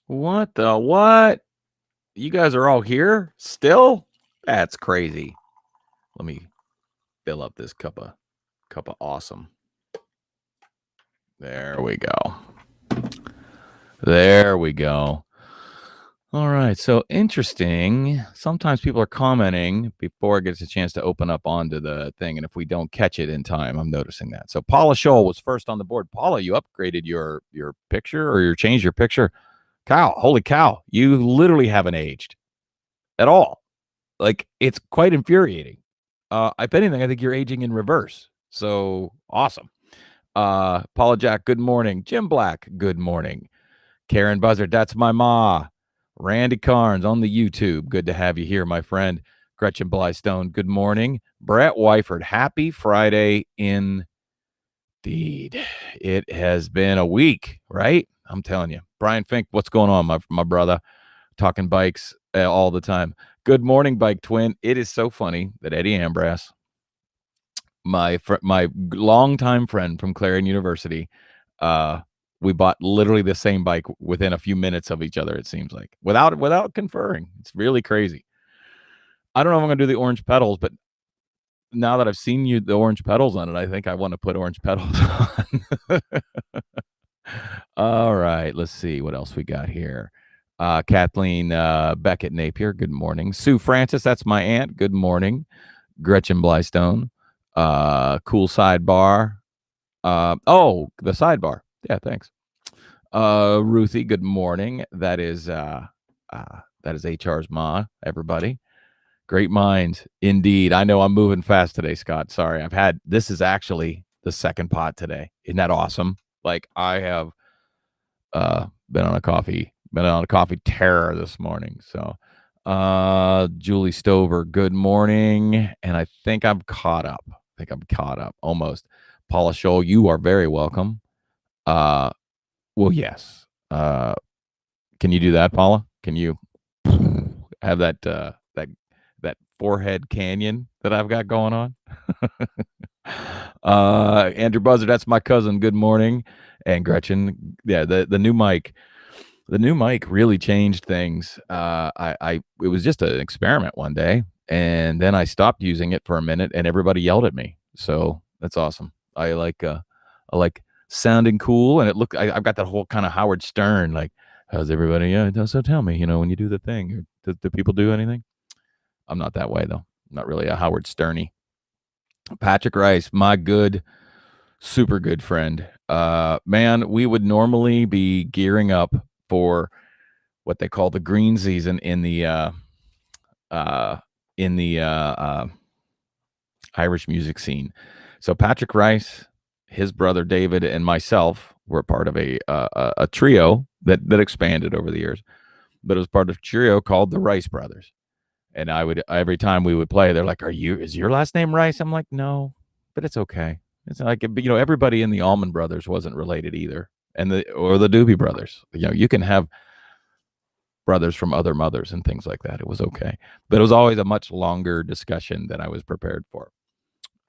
What the what? You guys are all here still? That's crazy. Let me fill up this cup of awesome. There we go. There we go. All right. So interesting. Sometimes people are commenting before it gets a chance to open up onto the thing. And if we don't catch it in time, I'm noticing that. So Paula Scholl was first on the board. Paula, you upgraded your picture or you changed your picture. Cow, holy cow. You literally haven't aged at all. Like, it's quite infuriating. If anything, I think you're aging in reverse. So awesome. Paula Jack, good morning. Jim Black, good morning. Karen Buzzard, that's my ma. Randy Carnes on the YouTube. Good to have you here, my friend. Gretchen Blystone, good morning. Brett Wyford, happy Friday indeed. It has been a week, right? I'm telling you. Brian Fink, what's going on, my brother? Talking bikes all the time. Good morning, Bike Twin. It is so funny that Eddie Ambras, my longtime friend from Clarion University, we bought literally the same bike within a few minutes of each other. It seems like without conferring. It's really crazy. I don't know if I'm gonna do the orange pedals, but now that I've seen the orange pedals on it, I think I want to put orange pedals on. All right, let's see what else we got here. Kathleen Beckett Napier, good morning. Sue Francis, that's my aunt. Good morning. Gretchen Blystone, cool sidebar. The sidebar. Yeah, thanks. Ruthie, good morning. That is HR's ma, everybody. Great minds indeed. I know I'm moving fast today, Scott. Sorry. This is actually the second pot today. Isn't that awesome? Like, I have been on a coffee terror this morning. So Julie Stover, good morning. And I think I'm caught up. Almost. Paula Scholl, you are very welcome. Well, yes. Can you do that, Paula? Can you have that forehead canyon that I've got going on? Andrew Buzzard, that's my cousin. Good morning. And Gretchen, yeah, the new mic. The new mic really changed things. It was just an experiment one day, and then I stopped using it for a minute, and everybody yelled at me. So that's awesome. I like sounding cool, and I've got that whole kind of Howard Stern, like, how's everybody? Yeah, so tell me, when you do the thing, do people do anything? I'm not that way though. I'm not really a Howard Sterny. Patrick Rice, my good, super good friend. Man, we would normally be gearing up for what they call the green season in the Irish music scene. So Patrick Rice, his brother David, and myself were part of a trio that expanded over the years, but it was part of a trio called the Rice Brothers. And every time we would play, they're like, is your last name Rice? I'm like, no, but it's okay. It's like, everybody in the Allman Brothers wasn't related either. Or the Doobie Brothers. You can have brothers from other mothers and things like that. It was okay. But it was always a much longer discussion than I was prepared for.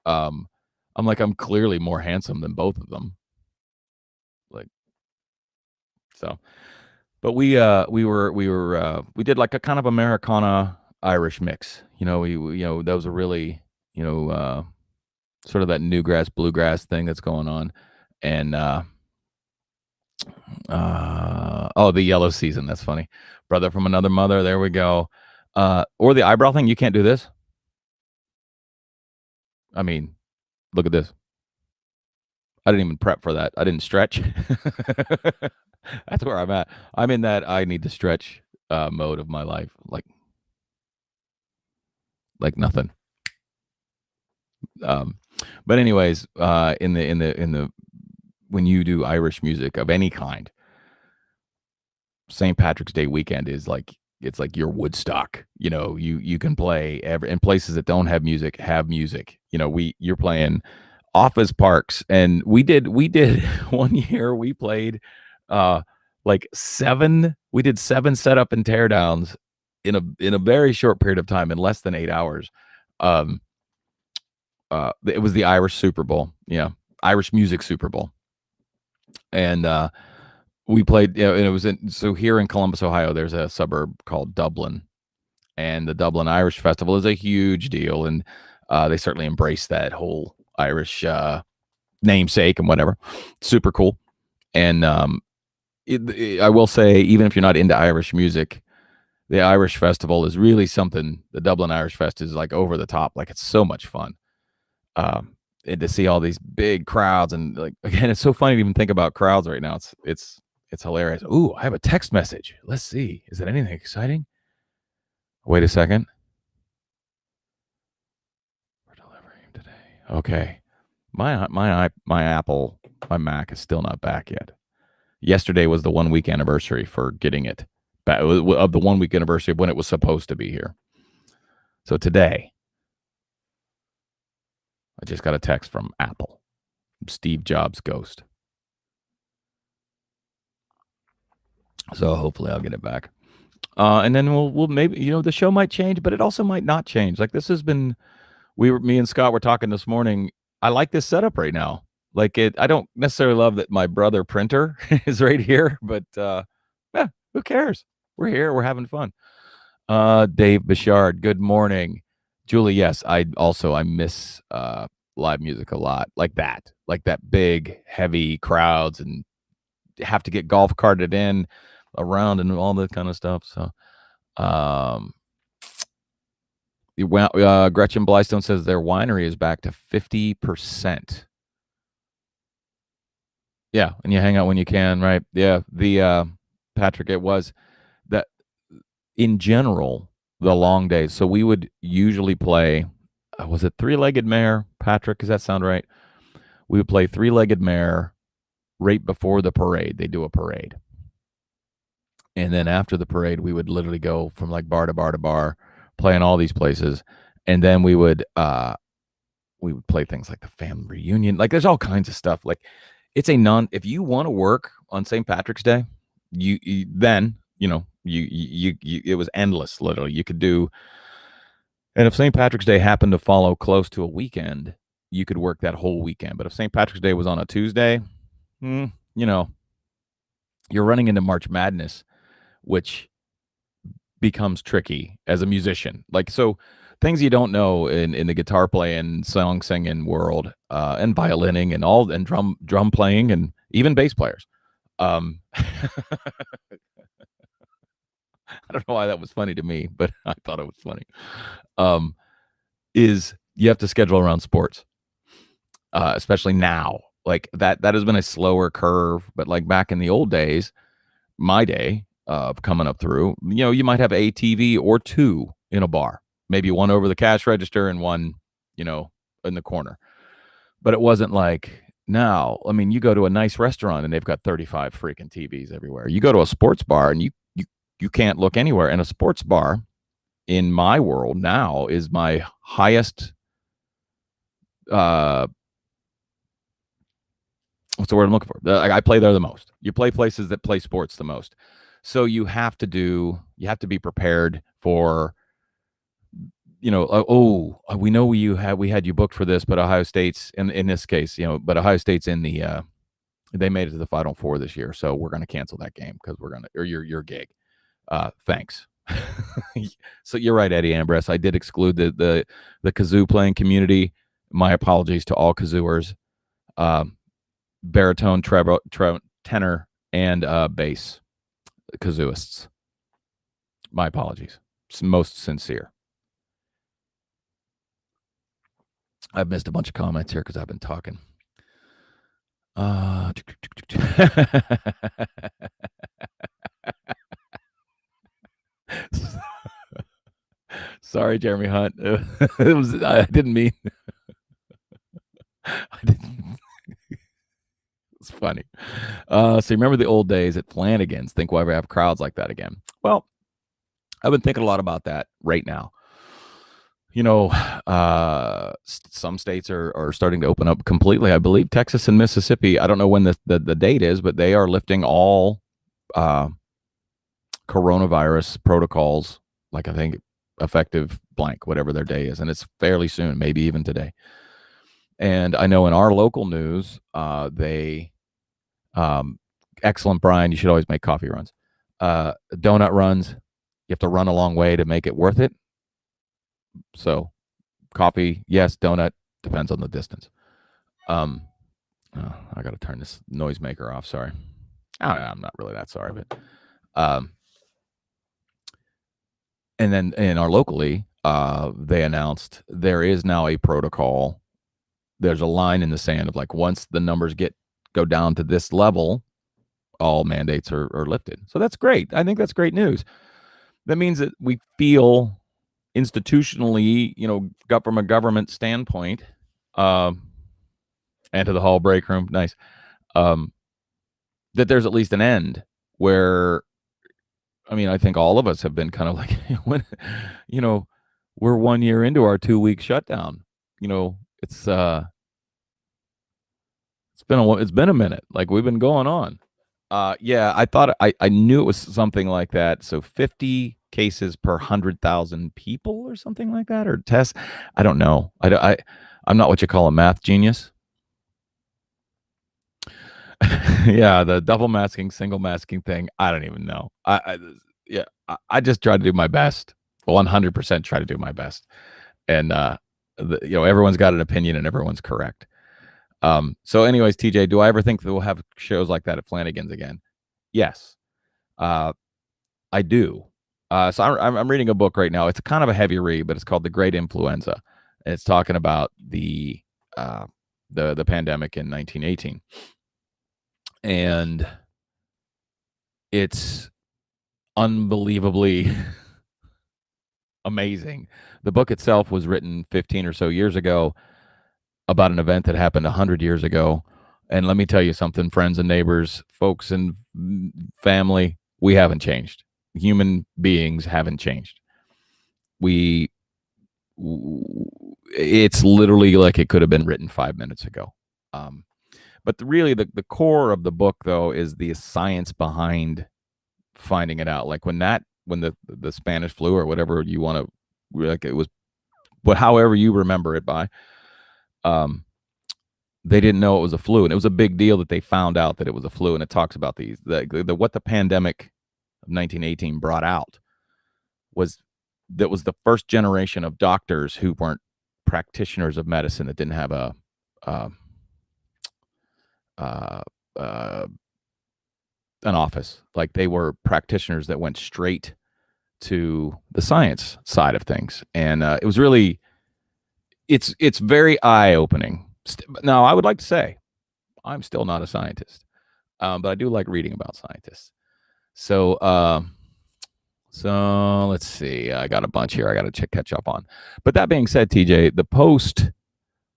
I'm clearly more handsome than both of them. So, but we did like a kind of Americana Irish mix. That was a really, sort of that newgrass bluegrass thing that's going on. And the yellow season, that's funny. Brother from another mother, there we go. Or the eyebrow thing. You can't do this. I mean, look at this. I didn't even prep for that. I didn't stretch. That's where I'm at. I'm in that I need to stretch mode of my life, like nothing. But anyways, in the when you do Irish music of any kind, St. Patrick's Day weekend is like, it's like your Woodstock. You can play in places that don't have music. You're playing office parks, and we did one year we played like seven setup and teardowns in a very short period of time, in less than 8 hours. It was the Irish Super Bowl. Yeah, Irish Music Super Bowl. And we played, and it was so here in Columbus, Ohio, there's a suburb called Dublin, and the Dublin Irish Festival is a huge deal, and they certainly embrace that whole Irish namesake and whatever. Super cool. And I will say, even if you're not into Irish music, the Irish Festival is really something. The Dublin Irish Fest is like over the top. Like, it's so much fun. And to see all these big crowds, and like, again, it's so funny to even think about crowds right now. It's hilarious. Ooh, I have a text message. Let's see. Is it anything exciting? Wait a second. We're delivering today. Okay. My Apple, my Mac is still not back yet. Yesterday was the 1 week anniversary for getting it back, of the 1 week anniversary of when it was supposed to be here. So today, I just got a text from Apple, Steve Jobs' ghost. So hopefully I'll get it back. And then we'll maybe, the show might change, but it also might not change. Like, this has been, me and Scott were talking this morning. I like this setup right now. Like, I don't necessarily love that my brother printer is right here, but yeah, who cares? We're here. We're having fun. Dave Bouchard, good morning. Julie, yes, I miss live music a lot. Like that big, heavy crowds, and have to get golf carted in around and all that kind of stuff. So Gretchen Blystone says their winery is back to 50%. Yeah, and you hang out when you can, right? Yeah, the Patrick, it was that in general, the long days. So we would usually play, was it Three-Legged Mare, Patrick? Does that sound right? We would play Three-Legged Mare right before the parade. They do a parade. And then after the parade, we would literally go from like bar to bar to bar, playing all these places. And then we would play things like the family reunion. Like, there's all kinds of stuff. Like, it's if you want to work on St. Patrick's Day, then it was endless. Literally, you could do. And if St. Patrick's Day happened to follow close to a weekend, you could work that whole weekend. But if St. Patrick's Day was on a Tuesday, you're running into March Madness, which becomes tricky as a musician. Like, so things you don't know in the guitar playing, song singing world, and violining and drum playing, and even bass players. I don't know why that was funny to me, but I thought it was funny. Is you have to schedule around sports, especially now. Like, that has been a slower curve, but like back in the old days, my day of coming up through, you might have a TV or two in a bar, maybe one over the cash register and one, in the corner. But it wasn't like now. I mean, you go to a nice restaurant and they've got 35 freaking TVs everywhere. You go to a sports bar and you can't look anywhere. And a sports bar in my world now is my highest, what's the word I'm looking for? I play there the most. You play places that play sports the most. So you have to be prepared for, we know we had you booked for this, but Ohio State's in this case, but Ohio State's in the, they made it to the Final Four this year. So we're going to cancel that game because or your gig. Thanks. So you're right, Eddie Ambrose. I did exclude the kazoo playing community. My apologies to all kazooers, baritone, tenor, and bass kazooists. My apologies. It's most sincere. I've missed a bunch of comments here because I've been talking. Sorry, Jeremy Hunt. I didn't mean. It's funny. So you remember the old days at Flanagan's? Think we'll ever have crowds like that again? Well, I've been thinking a lot about that right now. Some states are starting to open up completely. I believe Texas and Mississippi, I don't know when the date is, but they are lifting all coronavirus protocols, like I think effective blank, whatever their day is. And it's fairly soon, maybe even today. And I know in our local news, they excellent, Brian. You should always make coffee runs. Donut runs, you have to run a long way to make it worth it. So coffee, yes. Donut, depends on the distance. I got to turn this noisemaker off. Sorry. I'm not really that sorry, but and then in our locally, they announced there is now a protocol. There's a line in the sand of like, once the numbers go down to this level, all mandates are lifted. So that's great. I think that's great news. That means that we feel institutionally, from a government standpoint, and to the hall break room, nice, that there's at least an end where, I think all of us have been kind of like, when, we're 1 year into our 2-week shutdown. It's been a minute. Like, we've been going on. Yeah, I thought I knew it was something like that. So 50 cases per 100,000 people or something like that, or tests. I don't know. I'm not what you call a math genius. Yeah, the double masking, single masking thing. I don't even know. I just try to do my best. 100% try to do my best. And everyone's got an opinion and everyone's correct. So anyways, TJ, do I ever think that we'll have shows like that at Flanagan's again? Yes. I do. So I'm reading a book right now. It's kind of a heavy read, but it's called The Great Influenza. And it's talking about the pandemic in 1918. And it's unbelievably amazing. The book itself was written 15 or so years ago about an event that happened 100 years ago. And let me tell you something, friends and neighbors, folks and family, we haven't changed. Human beings haven't changed. It's literally like it could have been written 5 minutes ago. But really, the core of the book, though, is the science behind finding it out. Like when the Spanish flu, or whatever you want to, like, it was, but however you remember it by, they didn't know it was a flu, and it was a big deal that they found out that it was a flu. And it talks about what the pandemic of 1918 brought out was the first generation of doctors who weren't practitioners of medicine, that didn't have an office. Like, they were practitioners that went straight to the science side of things. And it was really, it's very eye-opening. Now, I would like to say I'm still not a scientist, but I do like reading about scientists. So let's see. I got a bunch here I got to catch up on. But that being said, TJ, the post,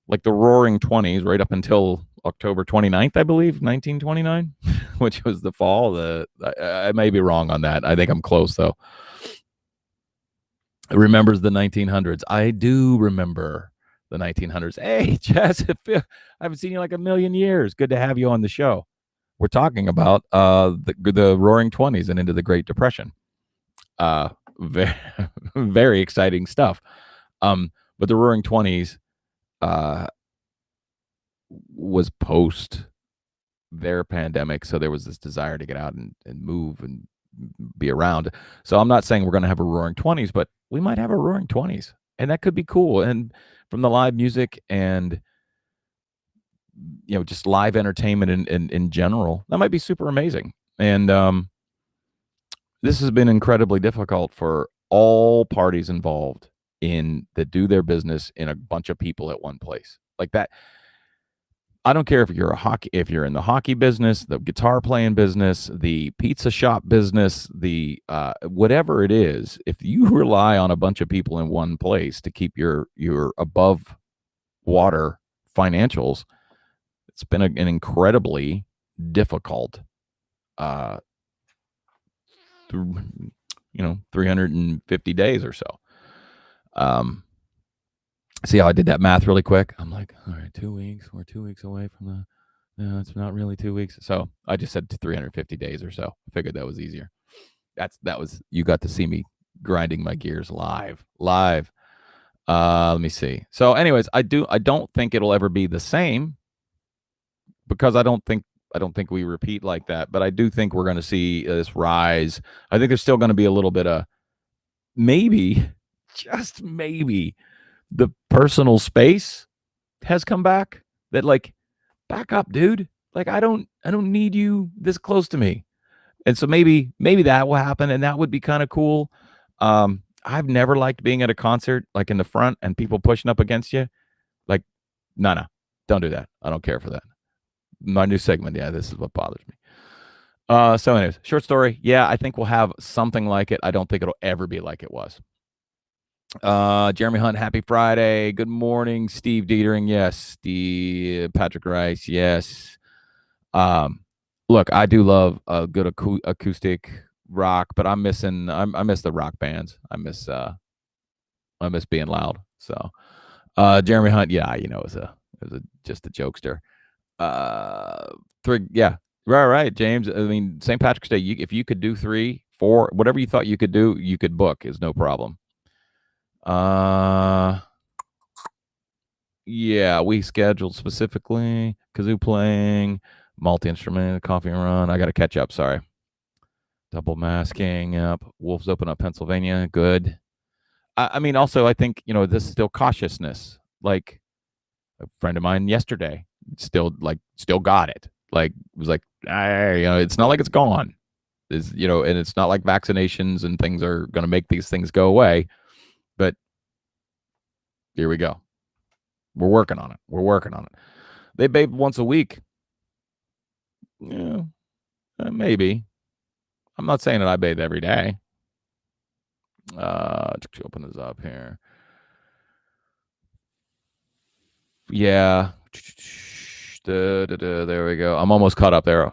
like the Roaring 20s, right up until October 29th, I believe, 1929, which was the fall. I may be wrong on that. I think I'm close, though. It remembers the 1900s. I do remember the 1900s. Hey, Jess, I haven't seen you like a million years. Good to have you on the show. We're talking about the Roaring 20s and into the Great Depression. Very, very exciting stuff. But the Roaring 20s was post their pandemic, so there was this desire to get out and move and be around. So I'm not saying we're going to have a Roaring 20s, but we might have a Roaring 20s, and that could be cool. And from the live music and just live entertainment in general, that might be super amazing. And this has been incredibly difficult for all parties involved that do their business in a bunch of people at one place like that. I don't care if you're in the hockey business, the guitar playing business, the pizza shop business, the whatever it is. If you rely on a bunch of people in one place to keep your above water financials, it's been an incredibly difficult 350 days or so. See how I did that math really quick? I'm like, all right, 2 weeks. We're 2 weeks away from no, it's not really 2 weeks. So I just said 350 days or so. I figured that was easier. You got to see me grinding my gears live. Let me see. So anyways, I don't think it'll ever be the same, because I don't think I don't think we repeat like that, but I do think we're going to see this rise. I think there's still going to be a little bit of maybe, just maybe, the personal space has come back. That like, back up, dude. Like I don't need you this close to me. And so maybe that will happen, and that would be kind of cool. I've never liked being at a concert like in the front and people pushing up against you. Like, no, don't do that. I don't care for that. My new segment, yeah, this is what bothers me. So anyways, short story. Yeah, I think we'll have something like it. I don't think it'll ever be like it was. Jeremy Hunt, happy Friday. Good morning, Steve Dietering. Yes. Steve Patrick Rice. Yes. Look, I do love a good acoustic rock, but I miss the rock bands. I miss being loud. So, Jeremy Hunt, yeah, it was just a jokester. Yeah, right, James. I mean, St. Patrick's Day. If you could do 3, 4, whatever you thought you could do, you could book. Is no problem. Yeah, we scheduled specifically kazoo playing, multi-instrument, coffee run. I got to catch up. Sorry. Double masking. Yep. Wolves open up Pennsylvania. Good. I mean, also, I think this is still cautiousness. Like a friend of mine yesterday, still got it. Like was like, it's not like it's gone. And it's not like vaccinations and things are going to make these things go away. But here we go. We're working on it. They bathe once a week. Yeah, maybe. I'm not saying that I bathe every day. Open this up here. Yeah. There we go. I'm almost caught up there.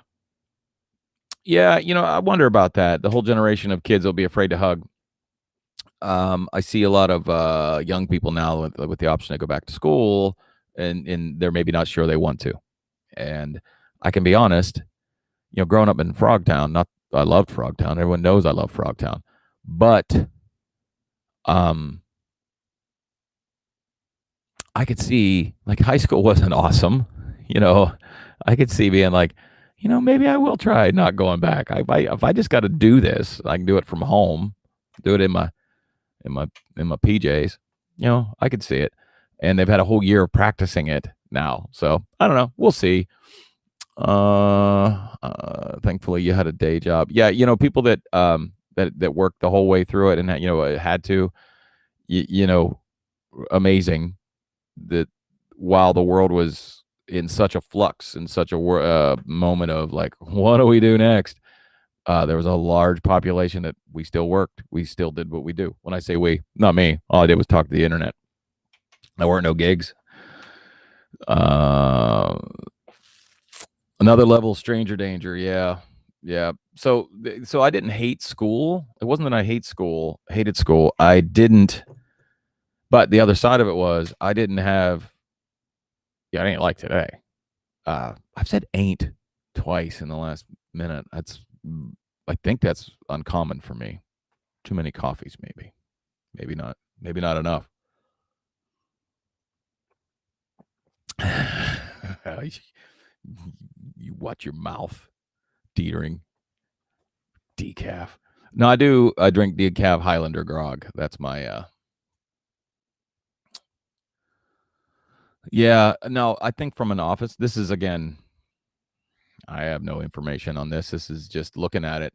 Yeah, I wonder about that. The whole generation of kids will be afraid to hug. I see a lot of young people now with the option to go back to school, and they're maybe not sure they want to. And I can be honest, growing up in Frogtown, I loved Frogtown. Everyone knows I love Frogtown, but I could see like high school wasn't awesome. I could see being like, maybe I will try not going back. If I just got to do this, I can do it from home, do it in my PJs. I could see it, and they've had a whole year of practicing it now. So I don't know. We'll see. Thankfully you had a day job. Yeah, people that that worked the whole way through it and had to, amazing that while the world was in such a flux, in such a moment of like, what do we do next? There was a large population that we still worked. We still did what we do. When I say we, not me. All I did was talk to the internet. There weren't no gigs. Another level, stranger danger. Yeah. So I didn't hate school. It wasn't that I hated school. I didn't. But the other side of it was I didn't have. Yeah, I ain't like today. I've said ain't twice in the last minute. I think that's uncommon for me. Too many coffees, maybe. Maybe not enough. You watch your mouth, Dietering. Decaf. No, I do. I drink decaf Highlander grog. That's my. Yeah. No, I think from an office. This is again. I have no information on this. This is just looking at it.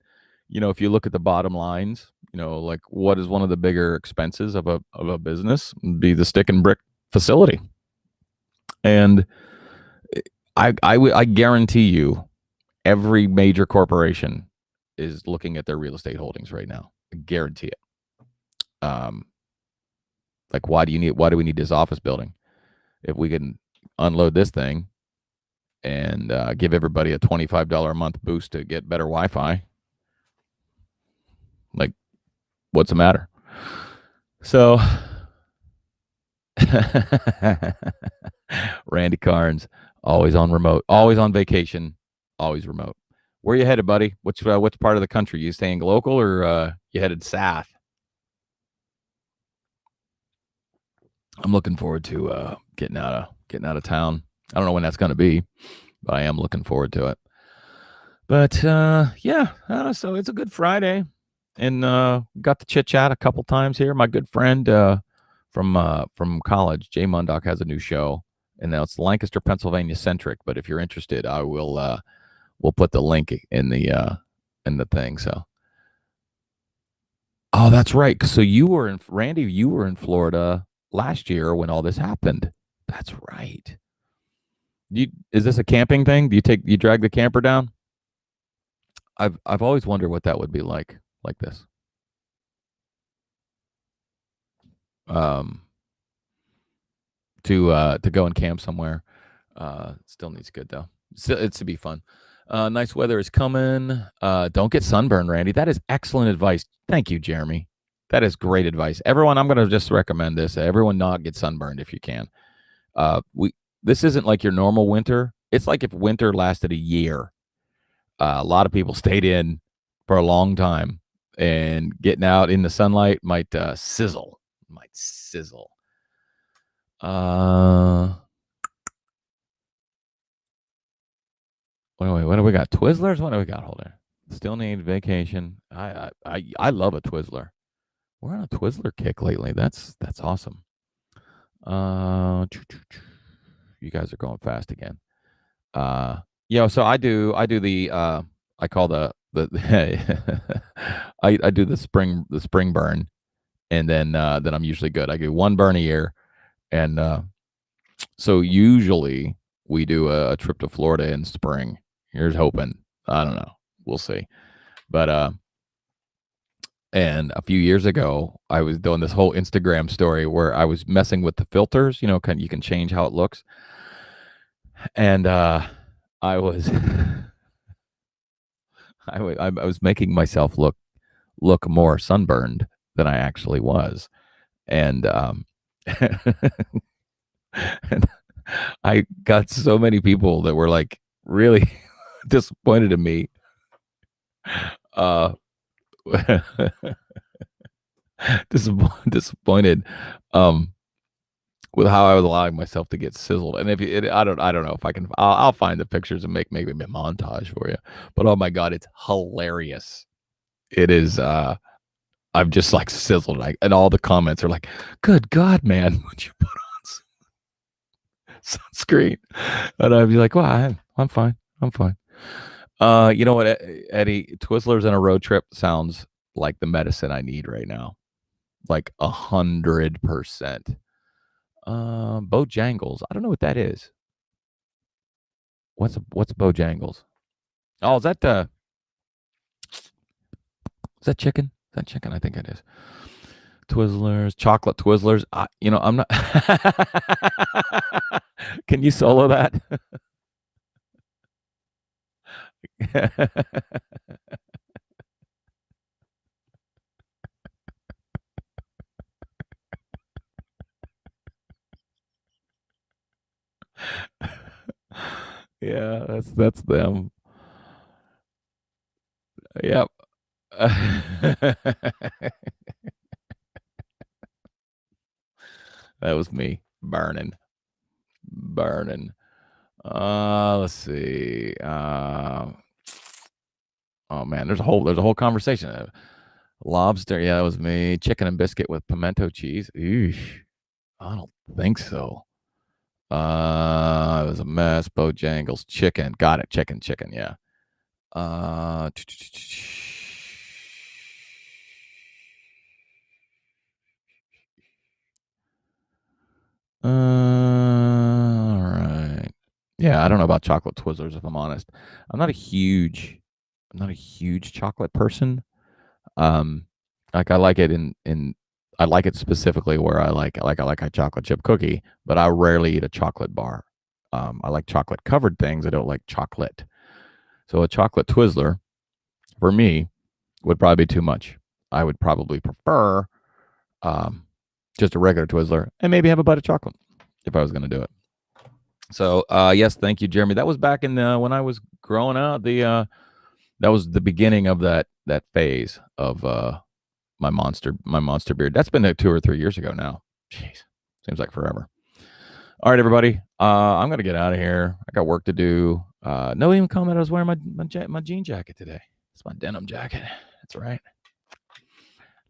If you look at the bottom lines, like what is one of the bigger expenses of a business? It'd be the stick and brick facility. And I guarantee you, every major corporation is looking at their real estate holdings right now. I guarantee it. Like why do we need this office building if we can unload this thing and give everybody a $25 a month boost to get better Wi-Fi? Like, what's the matter? So, Randy Carnes, always on remote, always on vacation, always remote. Where you headed, buddy? Which part of the country? You staying local or you headed south? I'm looking forward to getting out of town. I don't know when that's going to be, but I am looking forward to it. But yeah, so it's a good Friday, and got to chit chat a couple times here. My good friend from college, Jay Mundock, has a new show, and now it's Lancaster, Pennsylvania centric. But if you're interested, I will we'll put the link in the thing. So, oh, that's right. So you were in Randy. You were in Florida last year when all this happened. That's right. Is this a camping thing? Do you drag the camper down? I've always wondered what that would be like this. Um, to go and camp somewhere. Still needs good though. It's to be fun. Nice weather is coming. Don't get sunburned, Randy. That is excellent advice. Thank you, Jeremy. That is great advice. Everyone, I'm going to just recommend this. Everyone not get sunburned if you can. We This isn't like your normal winter. It's like if winter lasted a year. A lot of people stayed in for a long time, and getting out in the sunlight might sizzle. Might sizzle. What do we got? Twizzlers? What do we got? Hold on. Still need vacation. I love a Twizzler. We're on a Twizzler kick lately. That's awesome. You guys are going fast again. So I do the I call the I do the spring burn, and then I'm usually good. I do one burn a year, and so usually we do a trip to Florida in spring. Here's hoping. I don't know. We'll see. But and a few years ago, I was doing this whole Instagram story where I was messing with the filters. You can change how it looks. And I was I was making myself look more sunburned than I actually was. And and I got so many people that were like really disappointed in me. Disappointed with how I was allowing myself to get sizzled. And I don't know if I can. I'll find the pictures and make maybe a montage for you. But oh my god, it's hilarious. It is. I'm just like sizzled, and all the comments are like, "Good God, man, would you put on sunscreen?" And I'd be like, "Well, I'm fine. I'm fine." You know what, Eddie? Twizzlers and a road trip sounds like the medicine I need right now, like 100%. Bojangles. I don't know what that is. What's Bojangles? Oh, is that chicken? Is that chicken? I think it is. Twizzlers, chocolate Twizzlers. I'm not. Can you solo that? Yeah, that's them. Yep. That was me burning. Let's see. Oh man, there's a whole conversation. Lobster, yeah, that was me. Chicken and biscuit with pimento cheese. Eesh, I don't think so. It was a mess. Bojangles, chicken. Got it. Chicken, yeah. Uh, all right. Yeah, I don't know about chocolate Twizzlers if I'm honest. I'm not a huge chocolate person. Um, like I like it in I like it specifically where I like a chocolate chip cookie, but I rarely eat a chocolate bar. I like chocolate covered things. I don't like chocolate. So a chocolate Twizzler for me would probably be too much. I would probably prefer um, just a regular Twizzler and maybe have a bite of chocolate if I was going to do it. So yes, thank you, Jeremy. That was back in when I was growing up. That was the beginning of that phase of my monster beard. That's been 2 or 3 years ago now. Jeez, seems like forever. All right, everybody. I'm gonna get out of here. I got work to do. No even comment. I was wearing my jean jacket today. It's my denim jacket. That's right.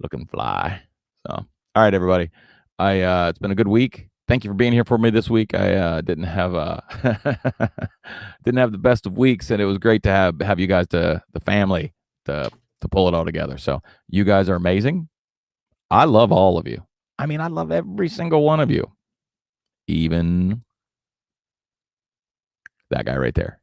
Looking fly. So, all right, everybody. It's been a good week. Thank you for being here for me this week. I didn't have didn't have the best of weeks, and it was great to have you guys, the family, to pull it all together. So you guys are amazing. I love all of you. I mean, I love every single one of you, even that guy right there.